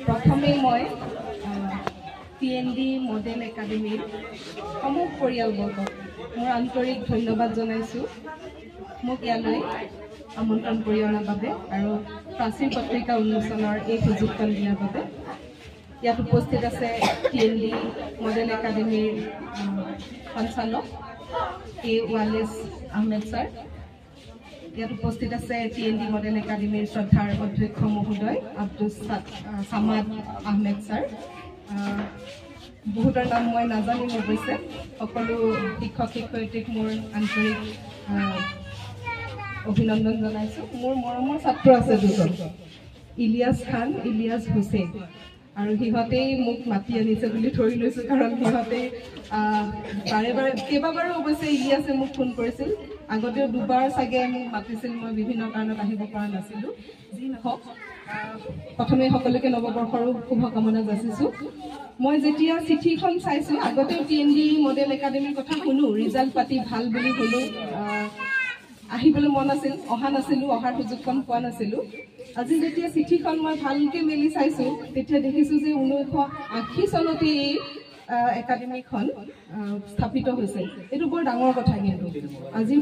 प्रथमे मैं TND model academy समूह परियालबर्ग मोर आंतरिक धन्यवाद जनाइছোঁ মোক ইয়ালৈ আমন্ত্ৰণ কৰি অনাৰ বাবে আৰু প্ৰাচীন পত্ৰিকা উন্মোচনৰ এই সুযোগখন দিয়াৰ বাবে ইয়াত উপস্থিত আছে TND মডেল একাডেমিৰ সঞ্চালক A. Wallace Ahmed sir ইয়াত উপস্থিত আছে TND মডেল একাডেমিৰ শ্ৰদ্ধাৰ অধ্যক্ষ মহোদয় আব্দুল সামাদ আহমেদ স্যাৰ বহুতৰ নাম মই নাজানি নগৈছে সকলো শিক্ষক শিক্ষয়িত্ৰীক মোৰ আন্তৰিক অভিনন্দন জনাইছোঁ মোৰ মৰমৰ ছাত্ৰ আছে দুজন ইলিয়াস খান ইলিয়াস হুছেইন আৰু হিহঁতেই মোক মাতি আনিছে বুলি ধৰি লৈছোঁ কাৰণ হিহঁতে বাৰে বাৰে কেইবাবাৰো অৱশ্যে ইলিয়াসে মোক ফোন কৰিছিল আগতেও দুবাৰ চাগে মোক মাতিছিল মই বিভিন্ন কাৰণত আহিব পৰা নাছিলোঁ যি নহওক প্ৰথমে সকলোকে নৱবৰ্ষৰ শুভকামনা যাচিছোঁ মই যেতিয়া চিঠিখন চাইছোঁ আগতেও TND মডেল একাডেমিৰ কথা শুনো ৰিজাল্ট পাতি ভাল বুলি শুনো আহিবলৈ মন আছিল অহা নাছিলোঁ অহাৰ সুযোগখন পোৱা নাছিলোঁ আজি যেতিয়া চিঠিখন মই ভালকৈ মেলি চাইছোঁ তেতিয়া দেখিছোঁ যে 1980 চনতে এই একাডেমিখন স্থাপিত হৈছে এইটো বৰ ডাঙৰ কথা কিন্তু আজি